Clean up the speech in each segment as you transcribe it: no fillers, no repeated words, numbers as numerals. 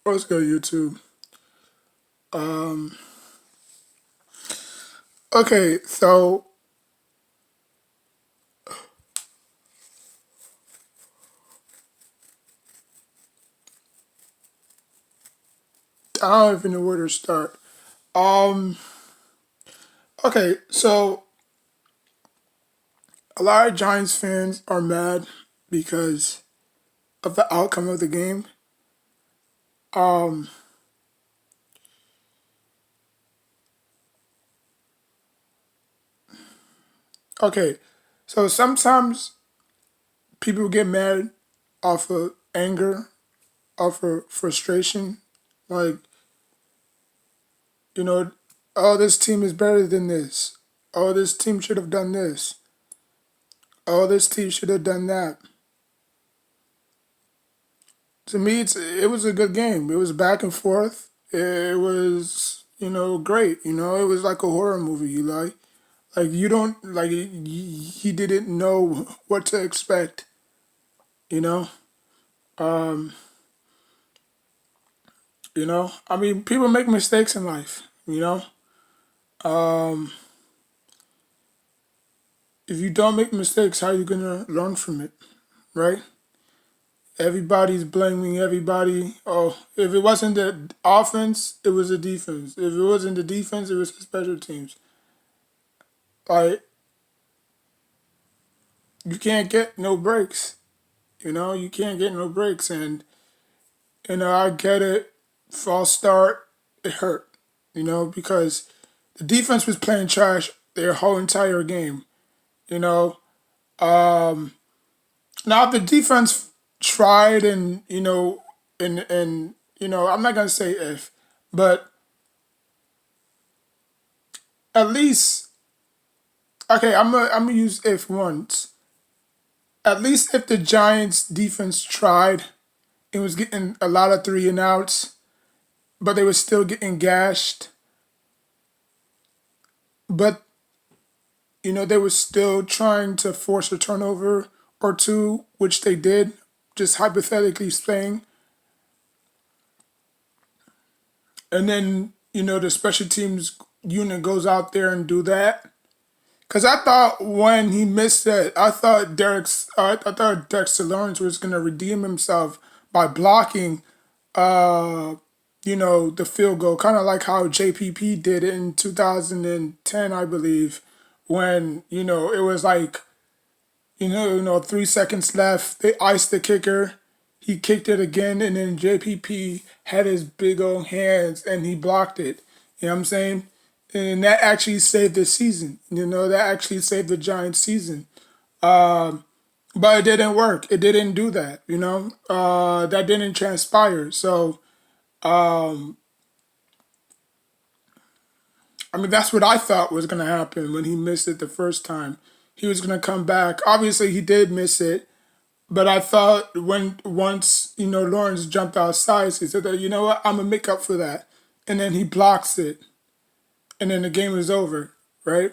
Let's go YouTube. Um, okay, so I don't even know where to start. Um, okay, so a lot of Giants fans are mad because of the outcome of the game. Um, okay, so sometimes people get mad off of anger, off of frustration, like you know, oh, this team is better than this. Oh, this team should have done this. Oh, this team should have done that. To me, it was a good game. It was back and forth. It was great. It was like a horror movie. Like you don't like he didn't know what to expect. You know, um, I mean, people make mistakes in life. Um, if you don't make mistakes, how are you gonna learn from it, right? Everybody's blaming everybody. Oh, if it wasn't the offense, it was the defense. If it wasn't the defense, it was the special teams. Like you can't get no breaks. You can't get no breaks, and I get it. False start, it hurt. Because the defense was playing trash their whole entire game. You know, um, now if the defense tried, and I'm not gonna say if, but at least okay, I'm gonna use if once. At least if the Giants defense tried, it was getting a lot of three and outs, but they were still getting gashed. But they were still trying to force a turnover or two, which they did. Just hypothetically saying, and then the special teams unit goes out there and do that. Cause I thought when he missed it, I thought Dexter Lawrence was gonna redeem himself by blocking, uh, the field goal, kind of like how JPP did in 2010, I believe, when it was like 3 seconds left, they iced the kicker, he kicked it again, and then JPP had his big old hands and he blocked it. You know what I'm saying? And that actually saved the season. That actually saved the Giants' season. Um, but it didn't work. It didn't do that. That didn't transpire. So um, I mean, that's what I thought was gonna happen when he missed it the first time. He was gonna come back. Obviously, he did miss it, but I thought when once Lawrence jumped outside, he said that what, I'm gonna make up for that, and then he blocks it, and then the game is over, right?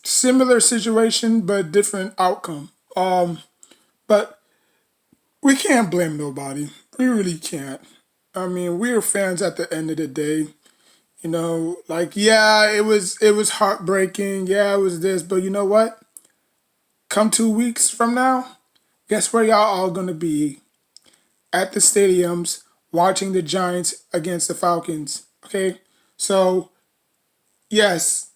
Similar situation, but different outcome. But we can't blame nobody. We really can't. I mean, we're fans at the end of the day. Like yeah, it was heartbreaking. Yeah, it was this, but you know what? Come 2 weeks from now, guess where y'all all gonna be? At the stadiums watching the Giants against the Falcons. Okay? So, yes,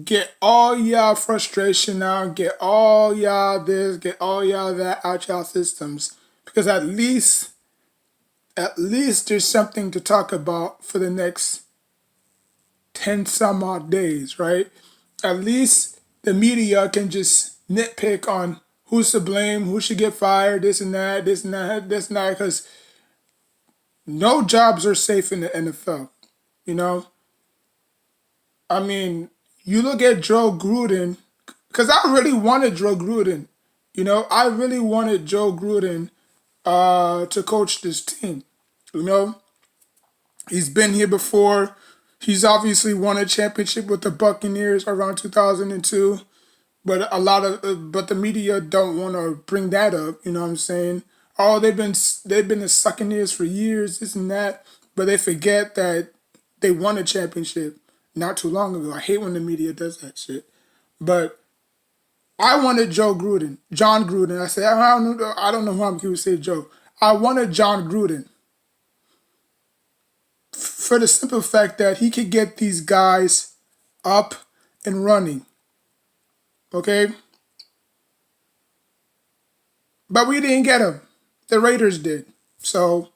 get all y'all frustration out, get all y'all this, get all y'all that out y'all systems. Because at least there's something to talk about for the next 10 some odd days, right? At least the media can just nitpick on who's to blame, who should get fired, this and that, this and that, this and that, because no jobs are safe in the NFL. You know, I mean, you look at Joe Gruden, because I really wanted Joe Gruden. I really wanted Joe Gruden to coach this team. You know, he's been here before. He's obviously won a championship with the Buccaneers around 2002. But but the media don't want to bring that up. You know what I'm saying? oh, they've been the Succaneers for years, this and that, but they forget that they won a championship not too long ago. I hate when the media does that shit. But I wanted John Gruden. I said, I don't know why people say Joe. I wanted John Gruden for the simple fact that he could get these guys up and running. Okay? But we didn't get him. The Raiders did. So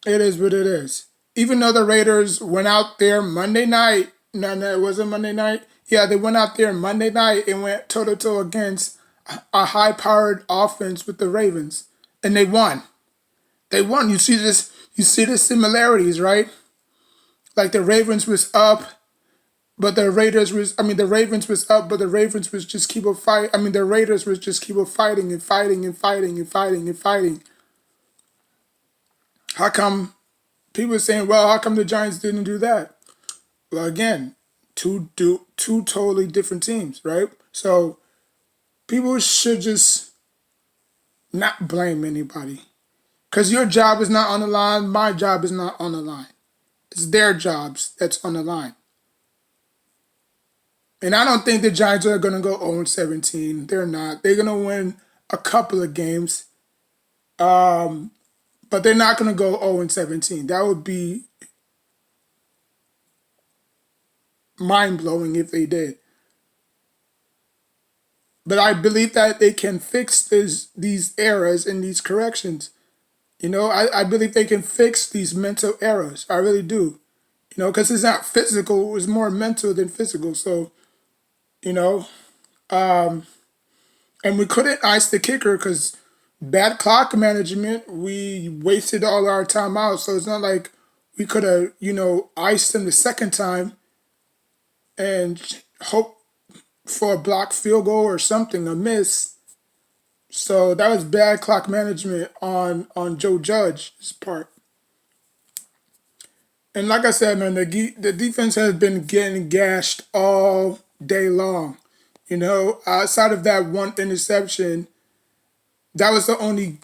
it is what it is. Even though the Raiders went out there Monday night, no, it wasn't Monday night. Yeah, they went out there Monday night and went toe to toe against a high powered offense with the Ravens. And they won. They won. You see the similarities, right? Like the Ravens was up, but the Ravens was up, but the Ravens was just keep on fight. The Raiders was just keep on fighting and fighting and fighting and fighting and fighting. How come people are saying, well, how come the Giants didn't do that? Well, again, two totally different teams, right? So people should just not blame anybody. Because your job is not on the line, my job is not on the line. It's their jobs that's on the line. And I don't think the Giants are going to go 0-17. They're not. They're going to win a couple of games. But they're not going to go 0-17. That would be mind-blowing if they did. But I believe that they can fix these errors and these corrections. I believe they can fix these mental errors. I really do. Because it's not physical. It's more mental than physical. So, and we couldn't ice the kicker because bad clock management. We wasted all our time out. So it's not like we could have, iced them the second time and hope for a blocked field goal or something, a miss. So that was bad clock management on Joe Judge's part. And like I said, man, the defense has been getting gashed all day long. Outside of that one interception, that was the only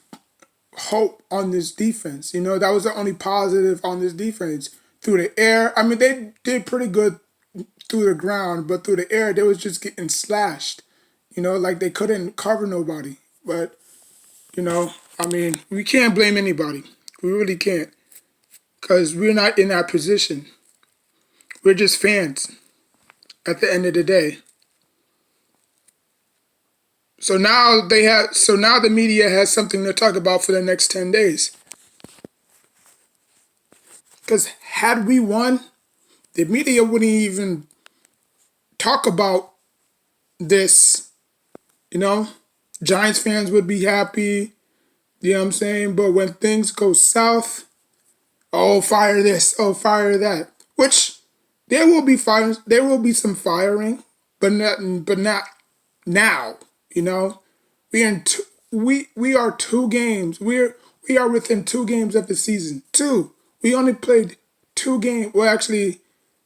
hope on this defense. That was the only positive on this defense. Through the air, they did pretty good through the ground, but through the air, they was just getting slashed. Like they couldn't cover nobody. But, we can't blame anybody. We really can't. Because we're not in that position. We're just fans at the end of the day. So now the media has something to talk about for the next 10 days. Because had we won, the media wouldn't even talk about this. Giants fans would be happy. You know what I'm saying? But when things go south, oh, fire this, oh, fire that. Which there will be some firing, but not now. We are 2 games. We are within 2 games of the season. 2. We only played 2 games. Well, actually,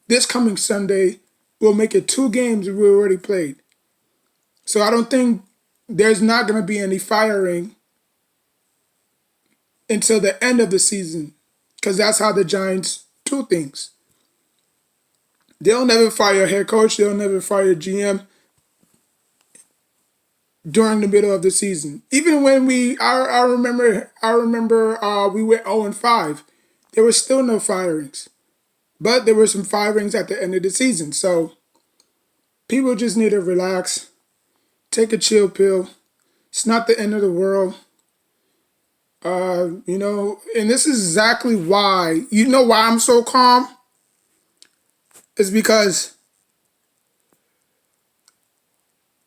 this coming Sunday we'll make it 2 games we already played. So I don't think there's not going to be any firing until the end of the season, because that's how the Giants do things. They'll never fire a head coach. They'll never fire a GM during the middle of the season. Even when I remember we went 0-5, there was still no firings, but there were some firings at the end of the season. So people just need to relax, take a chill pill. It's not the end of the world. And this is exactly why. Why I'm so calm? It's because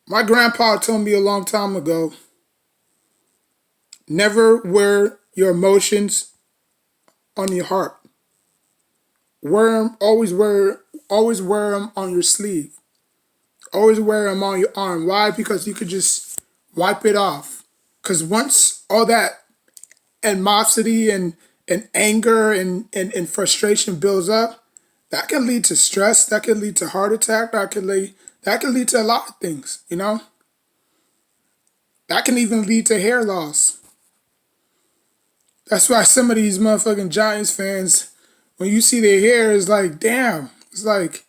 my grandpa told me a long time ago, never wear your emotions on your heart. Always wear them on your sleeve. Always wear them on your arm. Why? Because you could just wipe it off. Because once all that animosity and anger and frustration builds up, that can lead to stress. That can lead to heart attack. That can lead to a lot of things. That can even lead to hair loss. That's why some of these motherfucking Giants fans, when you see their hair, it's like, damn. It's like,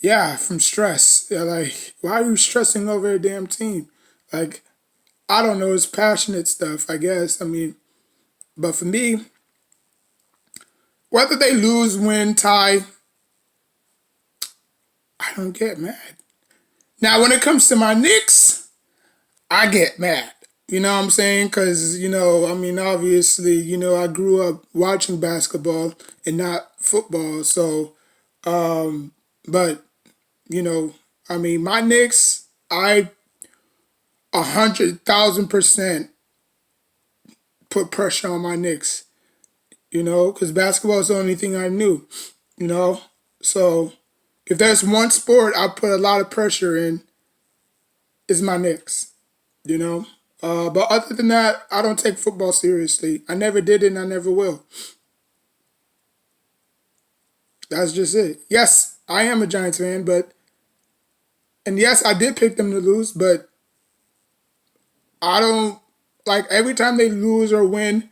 yeah, from stress. They're like, why are you stressing over a damn team? Like, I don't know. It's passionate stuff, I guess. I mean, but for me, whether they lose, win, tie, I don't get mad. Now, when it comes to my Knicks, I get mad. You know what I'm saying? Because, I mean, obviously, I grew up watching basketball and not football. So, but, you know, I mean, my Knicks, I 100,000% put pressure on my Knicks, because basketball is the only thing I knew, you know? So, if there's one sport I put a lot of pressure in, is my Knicks, you know? But other than that, I don't take football seriously. I never did it and I never will. That's just it. Yes, I am a Giants fan, and yes, I did pick them to lose, but I don't, like, every time they lose or win,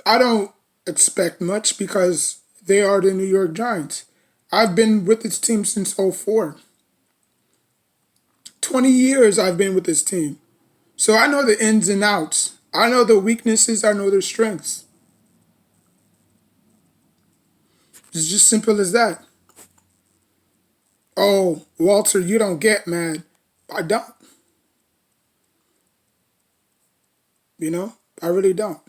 I don't expect much because they are the New York Giants. I've been with this team since '04. 20 years I've been with this team. So I know the ins and outs. I know the weaknesses, I know their strengths. It's just simple as that. Oh, Walter, you don't get mad. I don't. I really don't.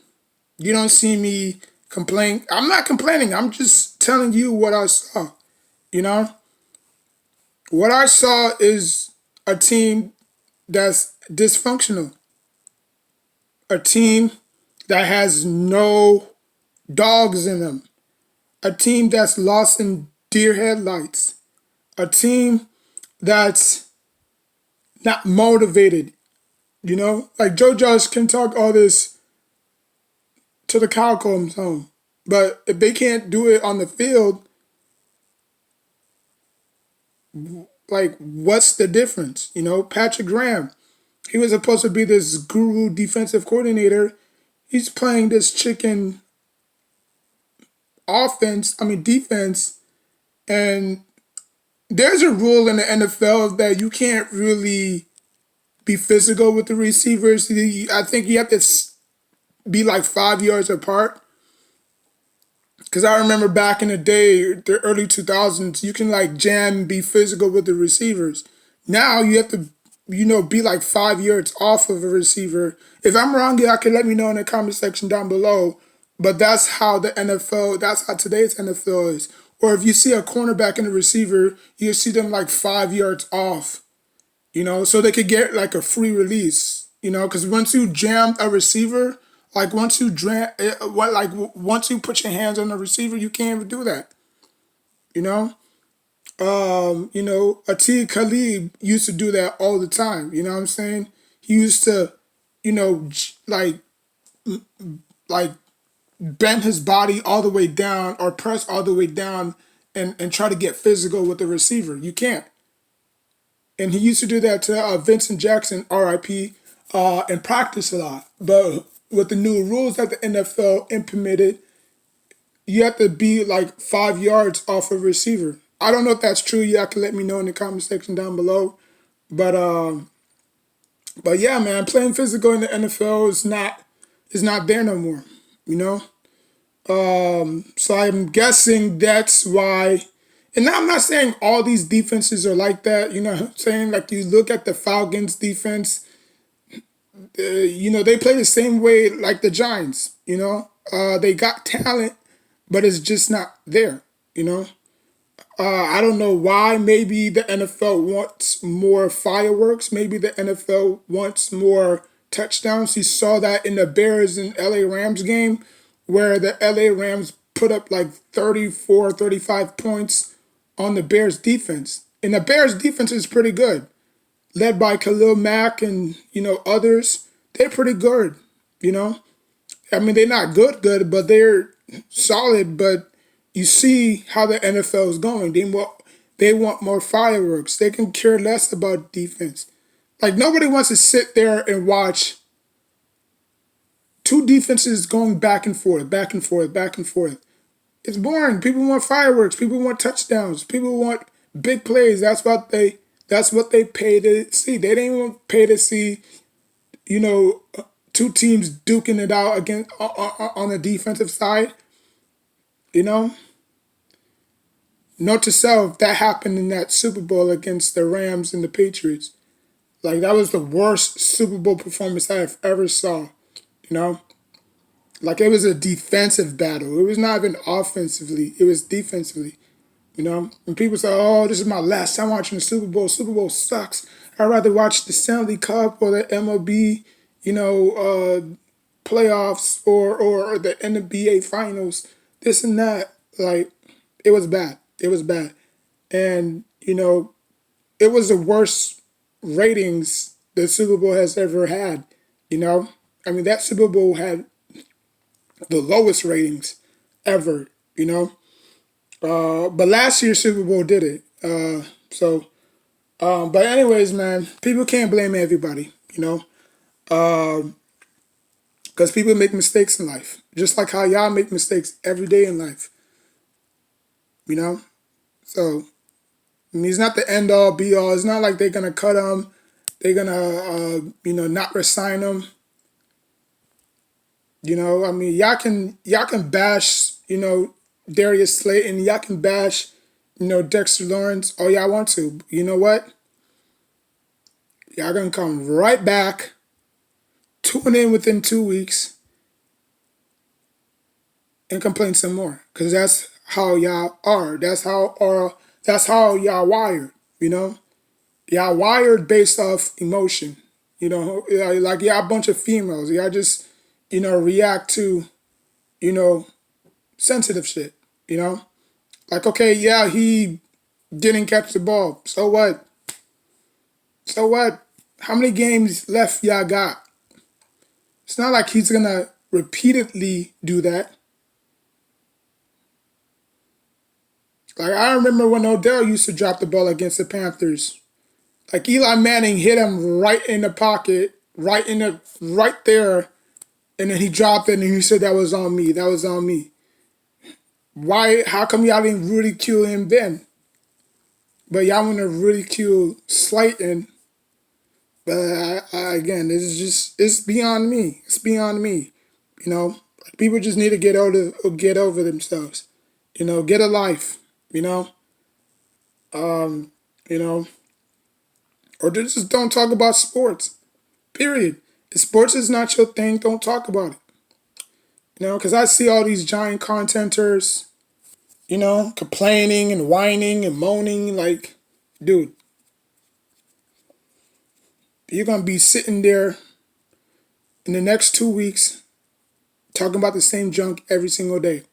You don't see me complain. I'm not complaining. I'm just telling you what I saw. You know? What I saw is a team that's dysfunctional. A team that has no dogs in them. A team that's lost in deer headlights. A team that's not motivated. Like Joe Judge can talk all this to the cow comes home. But if they can't do it on the field, like what's the difference? Patrick Graham, he was supposed to be this guru defensive coordinator. He's playing this chicken defense. And there's a rule in the NFL that you can't really be physical with the receivers. I think you have to be like 5 yards apart. Because I remember back in the day, the early 2000s, you can like jam and be physical with the receivers. Now you have to, be like 5 yards off of a receiver. If I'm wrong, y'all can let me know in the comment section down below. But that's how that's how today's NFL is. Or if you see a cornerback and a receiver, you see them like 5 yards off, so they could get like a free release, because once you jam a receiver, like once you put your hands on the receiver, you can't even do that, you know. Atiq Khalid used to do that all the time. You know what I'm saying? He used to, like like bend his body all the way down or press all the way down and try to get physical with the receiver. You can't. And he used to do that to Vincent Jackson, RIP, in practice a lot. But with the new rules that the NFL implemented, you have to be like 5 yards off a receiver. I don't know if that's true. You have to let me know in the comment section down below. But yeah, man, playing physical in the NFL is not there no more. You know. So I'm guessing that's why. And I'm not saying all these defenses are like that. You know what I'm saying? Like you look at the Falcons defense, they play the same way like the Giants, they got talent, but it's just not there, I don't know why. Maybe the NFL wants more fireworks. Maybe the NFL wants more touchdowns. You saw that in the Bears and LA Rams game where the LA Rams put up like 34, 35 points on the Bears defense. And the Bears defense is pretty good, led by Khalil Mack and, others. They're pretty good, I mean, they're not good, but they're solid. But you see how the NFL is going. They want more fireworks. They can care less about defense. Like, nobody wants to sit there and watch two defenses going back and forth, back and forth, back and forth. It's boring. People want fireworks. People want touchdowns. People want big plays. That's what they pay to see. They didn't even pay to see, you know, two teams duking it out against on the defensive side. You know, note to self, that happened in that Super Bowl against the Rams and the Patriots. Like that was the worst Super Bowl performance I've ever saw. You know, like it was a defensive battle. It was not even offensively. It was defensively. You know, when people say, "Oh, this is my last time watching the Super Bowl. Super Bowl sucks. I'd rather watch the Stanley Cup or the MLB, you know, playoffs or the NBA Finals. This and that." Like, it was bad. It was bad, and you know, it was the worst ratings the Super Bowl has ever had. You know, I mean, that Super Bowl had the lowest ratings ever. You know, but last year's Super Bowl did it. But anyways, man, people can't blame everybody, you know, because people make mistakes in life, just like how y'all make mistakes every day in life, you know. So I mean, it's not the end all be all. It's not like they're gonna cut them, they're gonna not resign them. You know, I mean, y'all can bash, Darius Slayton, y'all can bash, Dexter Lawrence, all y'all want to. You know what? Y'all gonna come right back, tune in within 2 weeks, and complain some more. Cause that's how y'all are. That's how y'all wired, you know? Y'all wired based off emotion. Like y'all a bunch of females. Y'all just, react to, you know, sensitive shit, you know? Like, okay, yeah, he didn't catch the ball. So what? So what? How many games left y'all got? It's not like he's gonna repeatedly do that. Like I remember when Odell used to drop the ball against the Panthers. Like Eli Manning hit him right in the pocket, right there, and then he dropped it and he said that was on me. That was on me. Why? How come y'all didn't ridicule him then? But y'all want to ridicule Slayton. But again, it's beyond me. It's beyond me. You know, people just need to get over themselves. Get a life. You know, you know, or just don't talk about sports. Period. If sports is not your thing, don't talk about it. Because I see all these giant contenters, complaining and whining and moaning. Like, dude, you're gonna be sitting there in the next 2 weeks talking about the same junk every single day.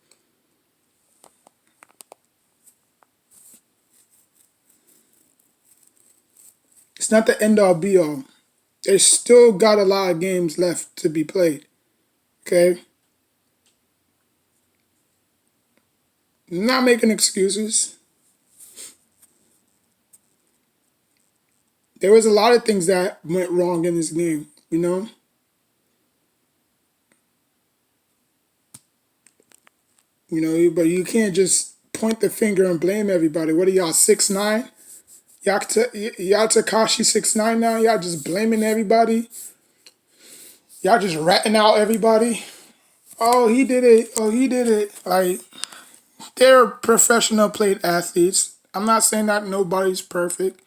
It's not the end all be all. There's still got a lot of games left to be played. Okay? I'm not making excuses. There was a lot of things that went wrong in this game, but you can't just point the finger and blame everybody. What are y'all, 6'9"? Y'all Takashi 6'9" now? Y'all just blaming everybody? Y'all just ratting out everybody? Oh, he did it. Oh, he did it. Like, they're professional played athletes. I'm not saying that nobody's perfect.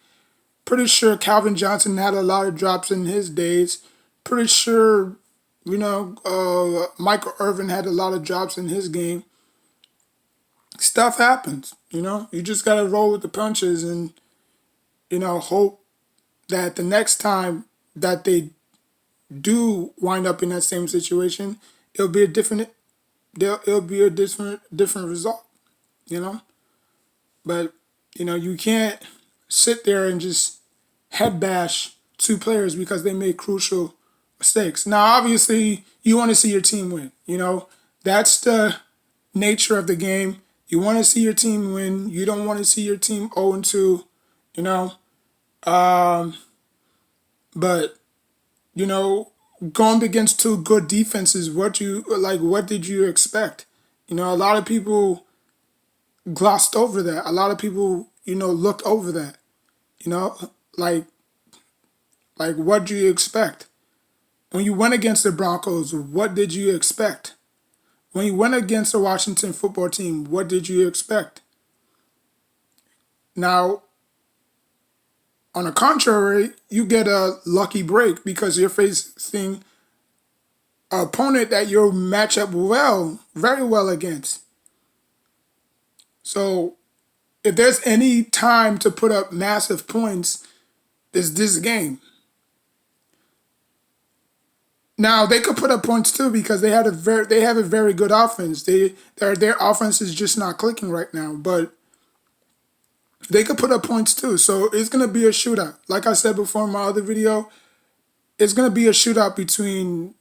Pretty sure Calvin Johnson had a lot of drops in his days. Pretty sure, Michael Irvin had a lot of drops in his game. Stuff happens, You just got to roll with the punches and, hope that the next time that they do wind up in that same situation, it'll be a different different result, you know. But you can't sit there and just head bash two players because they made crucial mistakes. Now, obviously, you want to see your team win. That's the nature of the game. You want to see your team win. You don't want to see your team 0-2. You know, but going against two good defenses, what did you expect? A lot of people glossed over that. A lot of people, looked over that. You know, like what do you expect? When you went against the Broncos, what did you expect? When you went against the Washington football team, what did you expect? Now, on the contrary, you get a lucky break because you're facing an opponent that you match up very well against. So, if there's any time to put up massive points, it's this game. Now they could put up points too because they have a very good offense. Their offense is just not clicking right now, but they could put up points too. So it's gonna be a shootout. Like I said before in my other video, it's gonna be a shootout between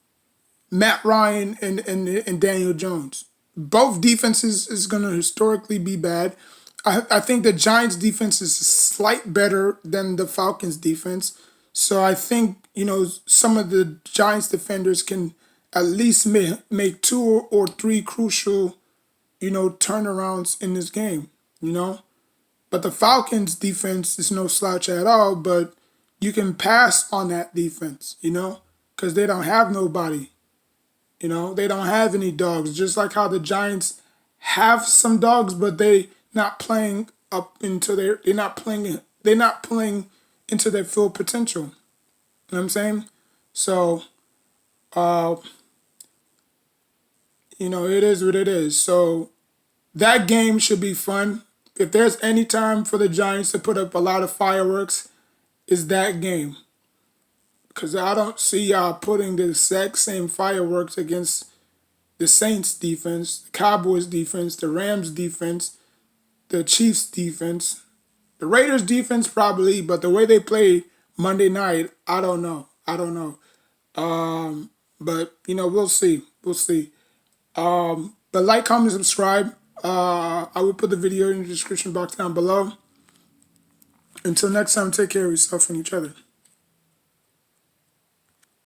Matt Ryan and Daniel Jones. Both defenses is gonna historically be bad. I think the Giants defense is slight better than the Falcons defense. So I think, some of the Giants defenders can at least make two or three crucial, turnarounds in this game, But the Falcons defense is no slouch at all, but you can pass on that defense, because they don't have nobody. They don't have any dogs. Just like how the Giants have some dogs, but they not playing up into they're not playing into their full potential. You know what I'm saying? So, it is what it is. So that game should be fun. If there's any time for the Giants to put up a lot of fireworks, is that game. Because I don't see y'all putting the exact same fireworks against the Saints defense, the Cowboys defense, the Rams defense, the Chiefs defense, the Raiders defense probably, but the way they played Monday night, I don't know. But we'll see. We'll see. But like, comment, subscribe. I will put the video in the description box down below. Until next time, take care of yourself and each other.